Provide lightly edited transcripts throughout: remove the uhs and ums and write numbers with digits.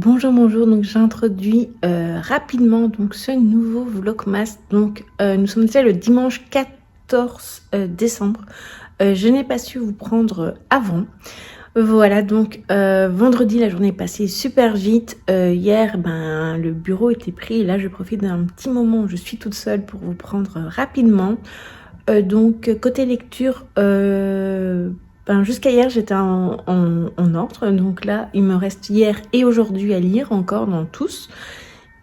Bonjour, bonjour, donc j'introduis rapidement donc ce nouveau vlogmas. Donc nous sommes déjà le dimanche 14 décembre. Je n'ai pas su vous prendre avant. Voilà, donc vendredi la journée est passée super vite. Hier le bureau était pris et là je profite d'un petit moment où je suis toute seule pour vous prendre rapidement. Donc côté lecture, jusqu'à hier j'étais en ordre, donc là il me reste hier et aujourd'hui à lire encore dans tous.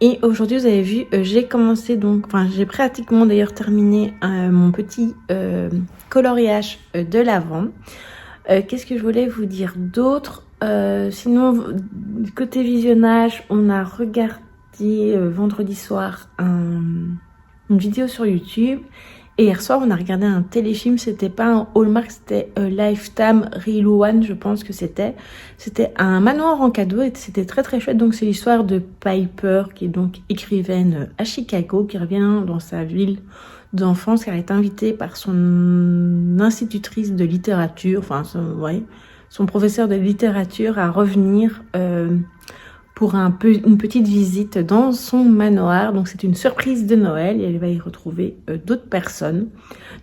Et aujourd'hui vous avez vu, j'ai commencé donc, j'ai pratiquement d'ailleurs terminé mon petit coloriage de l'avant. Qu'est-ce que je voulais vous dire d'autre? Sinon côté visionnage, on a regardé vendredi soir une vidéo sur YouTube. Et hier soir, on a regardé un téléfilm, c'était pas un Hallmark, c'était Lifetime Real One, je pense que c'était. C'était un manoir en cadeau et c'était très très chouette. Donc c'est l'histoire de Piper, qui est donc écrivaine à Chicago, qui revient dans sa ville d'enfance, car elle est invitée par son institutrice de littérature, son professeur de littérature à revenir pour une petite visite dans son manoir. Donc c'est une surprise de Noël et elle va y retrouver d'autres personnes,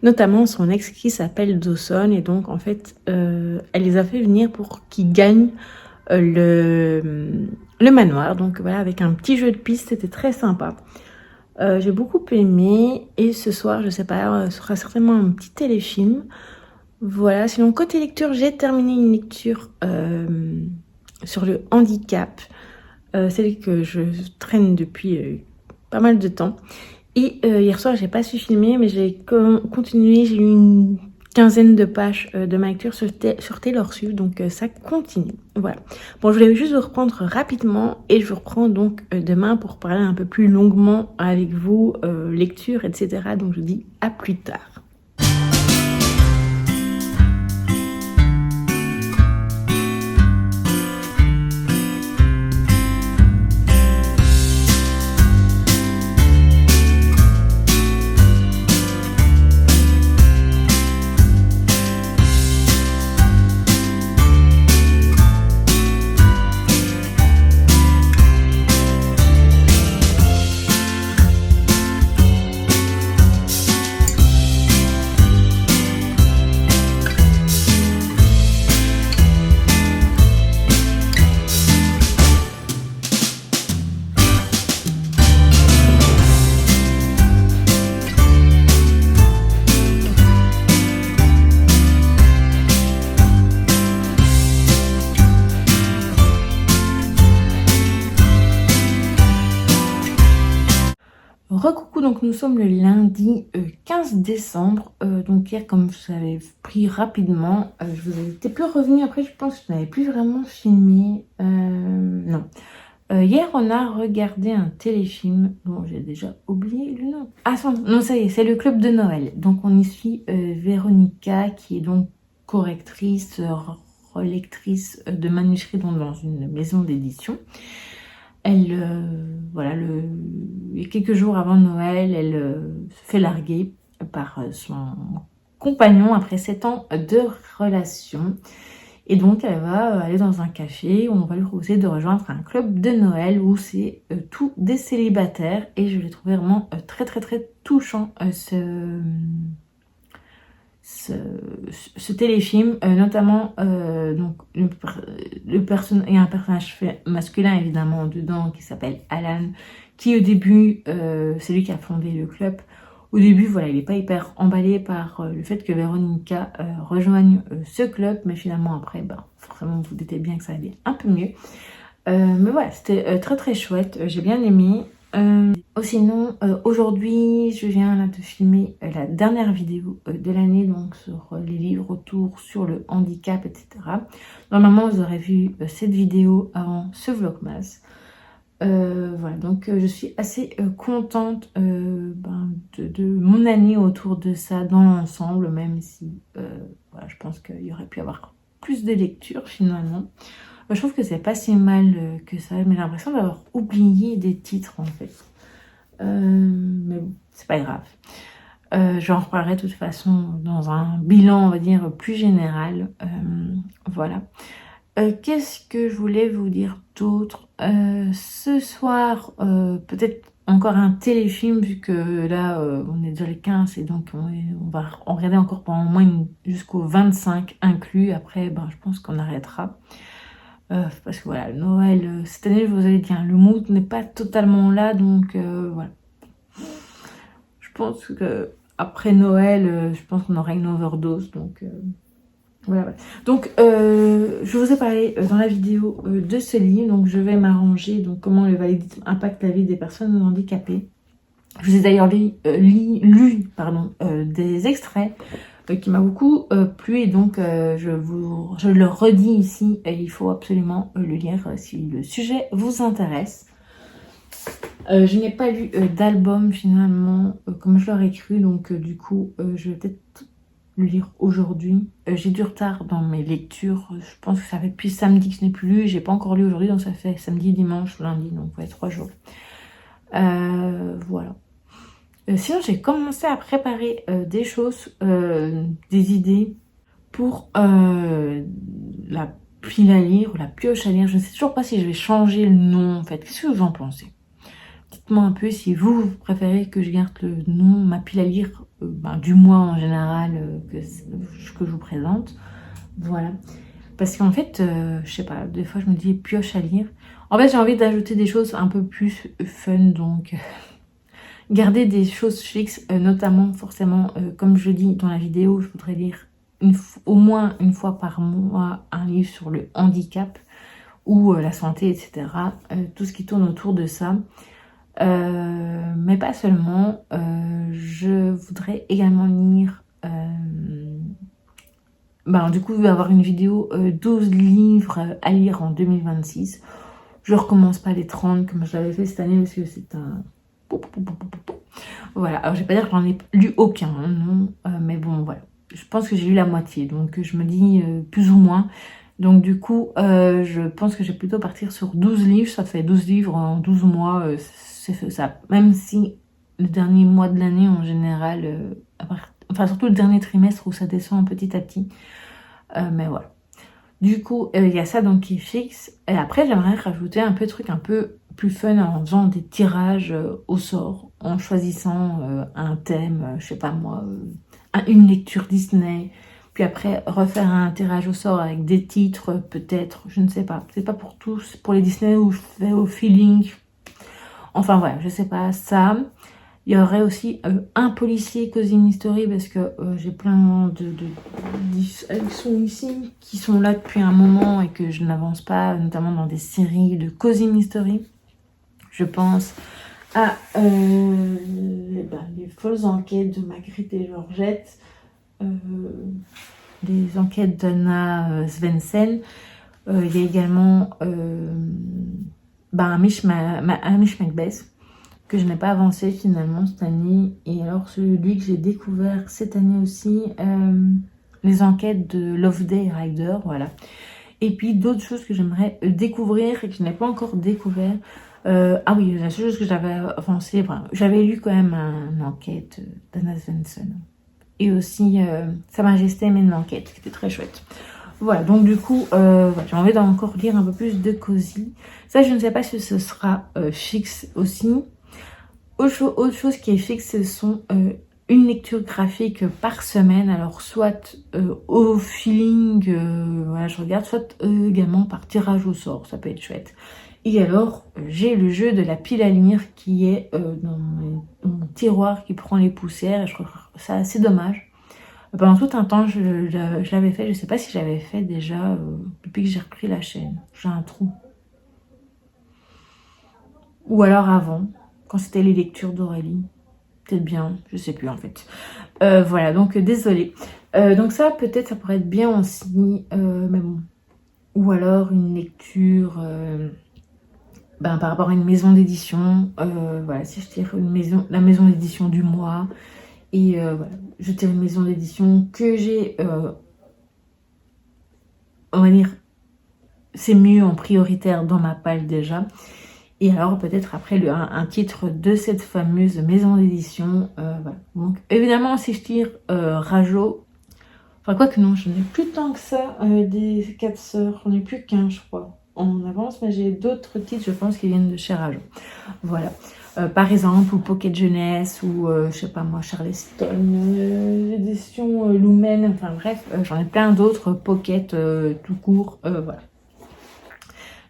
notamment son ex qui s'appelle Dawson. Et donc en fait elle les a fait venir pour qu'ils gagnent le manoir. Donc voilà, avec un petit jeu de piste, c'était très sympa. J'ai beaucoup aimé. Et ce soir, je sais pas, ce sera certainement un petit téléfilm. Voilà, sinon côté lecture, j'ai terminé une lecture sur le handicap. Celle que je traîne depuis pas mal de temps. Et hier soir, j'ai pas su filmer, mais j'ai continué. J'ai eu une quinzaine de pages de ma lecture sur Taylor Swift, donc ça continue. Voilà. Bon, je voulais juste vous reprendre rapidement et je vous reprends donc demain pour parler un peu plus longuement avec vous, lecture, etc. Donc je vous dis à plus tard. Recoucou, donc nous sommes le lundi 15 décembre. Donc hier, comme je vous avais pris rapidement, je vous avais plus revenu. Après, je pense que je n'avais plus vraiment filmé. Non. Hier, on a regardé un téléfilm dont j'ai déjà oublié le nom. Ah non, ça y est, c'est le Club de Noël. Donc on y suit Véronica, qui est donc correctrice, relectrice de manuscrits dans une maison d'édition. Elle, il y a quelques jours avant Noël, elle se fait larguer par son compagnon après 7 ans de relation. Et donc, elle va aller dans un café où on va lui proposer de rejoindre un club de Noël où c'est tout des célibataires. Et je l'ai trouvé vraiment très, très, très touchant, ce téléfilm, notamment donc il y a un personnage masculin évidemment dedans qui s'appelle Alan, qui au début c'est lui qui a fondé le club. Au début, voilà, il n'est pas hyper emballé par le fait que Véronica rejoigne ce club, mais finalement après, forcément vous doutez bien que ça allait un peu mieux. Mais voilà, c'était très très chouette, j'ai bien aimé. Sinon, aujourd'hui, je viens là de filmer la dernière vidéo de l'année, donc sur les livres autour sur le handicap, etc. Normalement, vous aurez vu cette vidéo avant ce vlogmas. Voilà, donc je suis assez contente de mon année autour de ça dans l'ensemble, même si voilà, je pense qu'il y aurait pu y avoir plus de lectures finalement. Je trouve que c'est pas si mal que ça, mais j'ai l'impression d'avoir oublié des titres en fait. Mais bon, c'est pas grave. J'en reparlerai de toute façon dans un bilan, on va dire, plus général. Voilà. Qu'est-ce que je voulais vous dire d'autre? Ce soir, peut-être encore un téléfilm, vu que là, on est déjà les 15 et donc on va en regarder encore pendant au moins jusqu'au 25 inclus. Après, ben, je pense qu'on arrêtera. Parce que voilà, Noël, cette année, je vous avais dit, hein, le mood n'est pas totalement là, donc voilà. Je pense que après Noël, je pense qu'on aura une overdose, donc voilà. Donc, je vous ai parlé dans la vidéo de ce livre, donc je vais m'arranger, donc comment le validisme impacte la vie des personnes handicapées. Je vous ai d'ailleurs lu des extraits qui m'a beaucoup plu, et donc je le redis ici, il faut absolument le lire si le sujet vous intéresse. Je n'ai pas lu d'album finalement, comme je l'aurais cru, donc du coup, je vais peut-être le lire aujourd'hui. J'ai du retard dans mes lectures, je pense que ça fait depuis samedi que je n'ai plus lu, j'ai pas encore lu aujourd'hui, donc ça fait samedi, dimanche, lundi, donc ouais, 3 jours. Voilà. Sinon, j'ai commencé à préparer des choses, des idées pour la pile à lire ou la pioche à lire. Je ne sais toujours pas si je vais changer le nom en fait. Qu'est-ce que vous en pensez? Dites-moi un peu si vous préférez que je garde le nom, ma pile à lire du mois en général que je vous présente. Voilà. Parce qu'en fait, je sais pas, des fois je me dis pioche à lire. En fait, j'ai envie d'ajouter des choses un peu plus fun, donc garder des choses fixes, notamment forcément, comme je dis dans la vidéo, je voudrais lire au moins une fois par mois un livre sur le handicap ou la santé, etc. Tout ce qui tourne autour de ça. Mais pas seulement, je voudrais également lire, du coup, il va y avoir une vidéo 12 livres à lire en 2026. Je recommence pas les 30 comme je l'avais fait cette année parce que c'est un... Voilà, alors je vais pas dire que j'en ai lu aucun, hein, non, mais bon, voilà. Je pense que j'ai lu la moitié, donc je me dis plus ou moins. Donc du coup, je pense que je vais plutôt partir sur 12 livres, ça fait 12 livres en 12 mois, c'est ça. Même si le dernier mois de l'année en général, enfin surtout le dernier trimestre où ça descend petit à petit, mais voilà. Du coup, il y a ça donc qui est fixe. Et après, j'aimerais rajouter un peu de trucs un peu plus fun en faisant des tirages au sort, en choisissant un thème, je sais pas moi, une lecture Disney. Puis après, refaire un tirage au sort avec des titres, peut-être, je ne sais pas. C'est pas pour tous, pour les Disney où je fais au feeling. Enfin voilà, je sais pas, ça. Il y aurait aussi un policier Cozy Mystery parce que j'ai plein ils sont ici, qui sont là depuis un moment et que je n'avance pas, notamment dans des séries de Cozy Mystery. Je pense à les folles enquêtes de Marguerite et Georgette, les enquêtes d'Anna Svensson. Il y a également Hamish Macbeth, que je n'ai pas avancé finalement cette année. Et alors celui que j'ai découvert cette année aussi, les enquêtes de Loveday Rider, voilà. Et puis d'autres choses que j'aimerais découvrir et que je n'ai pas encore découvert. Ah oui, la seule chose que j'avais avancé, j'avais lu quand même une enquête d'Anna Svensson. Et aussi Sa Majesté mène l'enquête, qui était très chouette. Voilà, donc du coup, j'ai envie d'encore lire un peu plus de Cozy. Ça, je ne sais pas si ce sera fixe aussi. Autre chose qui est fixe, ce sont une lecture graphique par semaine. Alors, soit au feeling, voilà, je regarde, soit également par tirage au sort. Ça peut être chouette. Et alors, j'ai le jeu de la pile à lire qui est dans mon tiroir qui prend les poussières. Et je trouve ça assez dommage. Pendant tout un temps, je l'avais fait. Je ne sais pas si j'avais fait déjà depuis que j'ai repris la chaîne. J'ai un trou. Ou alors avant, quand c'était les lectures d'Aurélie. Peut-être bien, je sais plus en fait. Voilà, donc désolée. Donc ça, peut-être, ça pourrait être bien aussi. Mais bon. Ou alors une lecture par rapport à une maison d'édition. Voilà, si je tire la maison d'édition du mois. Et voilà, je tire une maison d'édition que j'ai, on va dire, c'est mieux en prioritaire dans ma palle déjà. Et alors peut-être après un titre de cette fameuse maison d'édition. Voilà. Donc évidemment, si je tire Rajo, Enfin, quoi que non, je n'ai plus tant que ça des 4 sœurs. J'en ai plus qu'un, je crois, en avance. Mais j'ai d'autres titres, je pense, qui viennent de chez Rajon. Voilà. Par exemple, ou Pocket Jeunesse, ou je sais pas moi, Charleston, l'édition Lumen, enfin bref, j'en ai plein d'autres, Pocket tout court, voilà.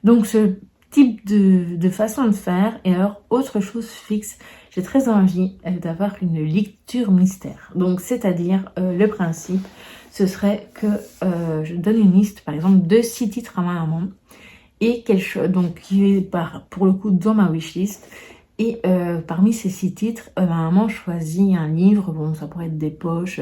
Donc ce type de façon de faire, et alors autre chose fixe, j'ai très envie d'avoir une lecture mystère. Donc c'est-à-dire le principe, ce serait que je donne une liste, par exemple, de 6 titres à ma maman, et quelque chose, donc qui est pour le coup dans ma wishlist. Et parmi ces 6 titres, ma maman choisit un livre, bon ça pourrait être des poches,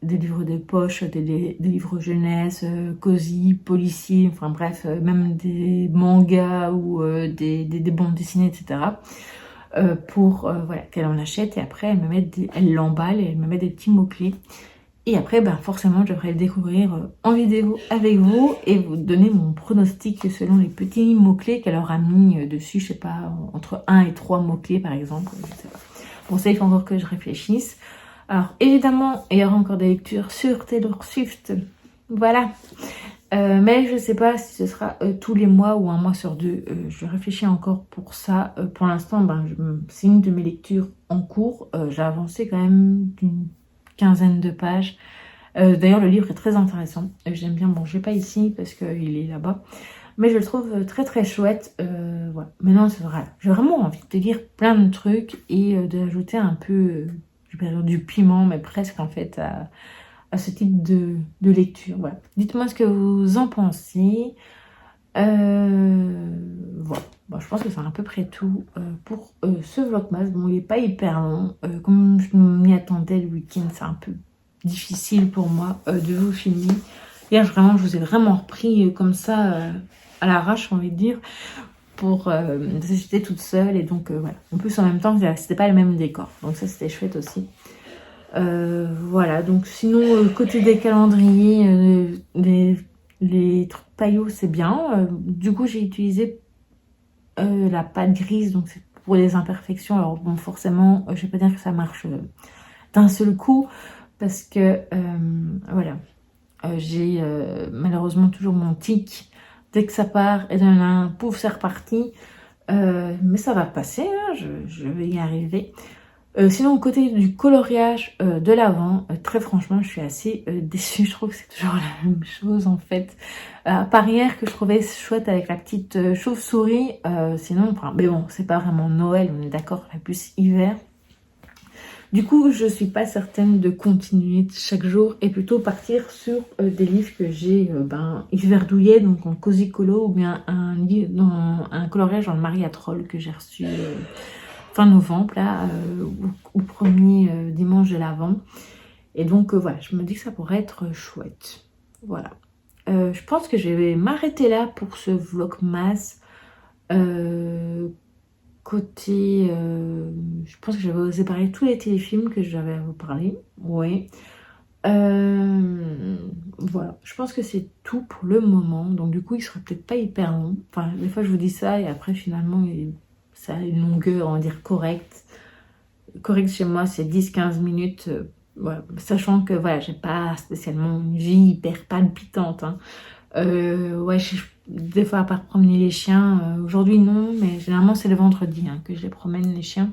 des livres de poche, des livres jeunesse, cosy, policiers, enfin bref, même des mangas ou des bandes dessinées, etc. Pour voilà, qu'elle en achète et après elle l'emballe et elle me met des petits mots-clés. Et après, ben forcément, je devrais le découvrir en vidéo avec vous et vous donner mon pronostic selon les petits mots-clés qu'elle aura mis dessus, je sais pas, entre 1 et 3 mots-clés par exemple, je sais pas. Bon, ça, il faut encore que je réfléchisse. Alors, évidemment, il y aura encore des lectures sur Taylor Swift, voilà. Mais je sais pas si ce sera tous les mois ou un mois sur 2. Je réfléchis encore pour ça. Pour l'instant, ben, c'est une de mes lectures en cours. J'ai avancé quand même d'une quinzaine de pages. D'ailleurs, le livre est très intéressant. J'aime bien. Bon, je l'ai pas ici parce qu'il est là-bas. Mais je le trouve très très chouette. Voilà. Maintenant, c'est vrai. J'ai vraiment envie de lire plein de trucs et d'ajouter un peu du piment, mais presque en fait à ce type de lecture. Voilà. Dites-moi ce que vous en pensez. Voilà. Bon, je pense que c'est à peu près tout pour ce vlogmas. Bon, il n'est pas hyper long. Comme je m'y attendais le week-end, c'est un peu difficile pour moi de vous filmer. Hier, vraiment, je vous ai vraiment repris comme ça à l'arrache, j'ai envie de dire, pour j'étais toute seule et donc voilà. En plus, en même temps, c'était pas le même décor. Donc ça, c'était chouette aussi. Voilà, donc sinon, côté des calendriers, les trucs paillots, c'est bien. Du coup, j'ai utilisé la pâte grise, donc c'est pour les imperfections. Alors bon, forcément, je vais pas dire que ça marche d'un seul coup, parce que, voilà, j'ai malheureusement toujours mon tic. Dès que ça part, et d'un pouf, c'est reparti. Mais ça va passer, hein, je vais y arriver. Sinon, au côté du coloriage de l'avant, très franchement, je suis assez déçue. Je trouve que c'est toujours la même chose en fait. Par hier que je trouvais chouette avec la petite chauve-souris. Sinon, enfin, mais bon, c'est pas vraiment Noël, on est d'accord, la plus hiver. Du coup, je suis pas certaine de continuer chaque jour et plutôt partir sur des livres que j'ai hiver douillet, donc en cosy colo, ou bien un coloriage dans le Maria Troll que j'ai reçu fin novembre, là, au premier dimanche de l'Avent. Et donc, voilà, je me dis que ça pourrait être chouette. Voilà. Je pense que je vais m'arrêter là pour ce vlogmas. Côté... je pense que je vais vous séparer tous les téléfilms que j'avais à vous parler. Ouais. Voilà, je pense que c'est tout pour le moment. Donc du coup, il sera peut-être pas hyper long. Enfin, des fois, je vous dis ça et après, finalement, ça a une longueur, on va dire, correcte. Correct chez moi, c'est 10-15 minutes. Voilà. Sachant que, voilà, j'ai pas spécialement une vie hyper palpitante. Hein. Ouais, des fois, à part promener les chiens, aujourd'hui, non. Mais généralement, c'est le vendredi que je les promène, les chiens.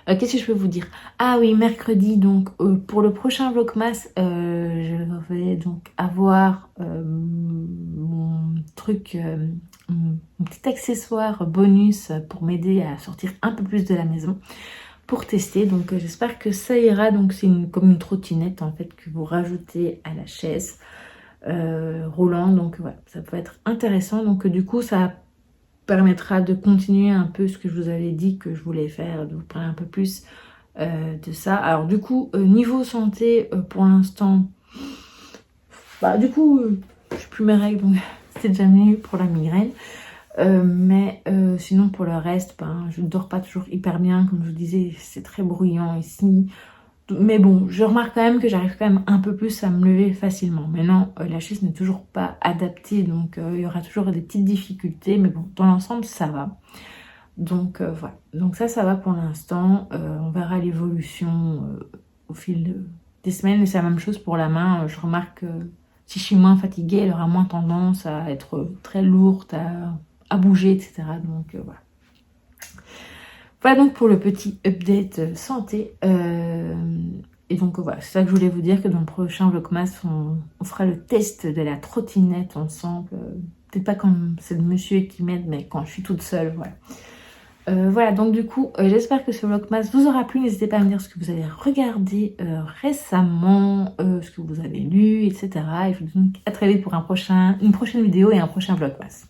Qu'est-ce que je peux vous dire? Ah oui, mercredi, donc pour le prochain vlogmas, je vais donc avoir mon truc, mon petit accessoire bonus pour m'aider à sortir un peu plus de la maison pour tester. Donc j'espère que ça ira. Donc c'est comme une trottinette en fait que vous rajoutez à la chaise roulante. Donc voilà, ça peut être intéressant. Donc du coup ça permettra de continuer un peu ce que je vous avais dit que je voulais faire, de vous parler un peu plus de ça. Alors du coup, niveau santé, pour l'instant, du coup, je suis plus mes règles, donc c'est déjà mieux pour la migraine. Mais sinon pour le reste, je ne dors pas toujours hyper bien, comme je vous disais, c'est très bruyant ici. Mais bon, je remarque quand même que j'arrive quand même un peu plus à me lever facilement. Maintenant, la chaise n'est toujours pas adaptée, donc il y aura toujours des petites difficultés. Mais bon, dans l'ensemble, ça va. Donc voilà. Donc ça va pour l'instant. On verra l'évolution au fil des semaines, et c'est la même chose pour la main. Je remarque que si je suis moins fatiguée, elle aura moins tendance à être très lourde, à bouger, etc. Donc voilà. Voilà donc pour le petit update santé. Et donc voilà, c'est ça que je voulais vous dire, que dans le prochain Vlogmas, on fera le test de la trottinette ensemble. Peut-être pas quand c'est le monsieur qui m'aide, mais quand je suis toute seule, voilà. Voilà, donc du coup, j'espère que ce Vlogmas vous aura plu. N'hésitez pas à me dire ce que vous avez regardé récemment, ce que vous avez lu, etc. Et je vous dis donc à très vite pour une prochaine vidéo et un prochain Vlogmas.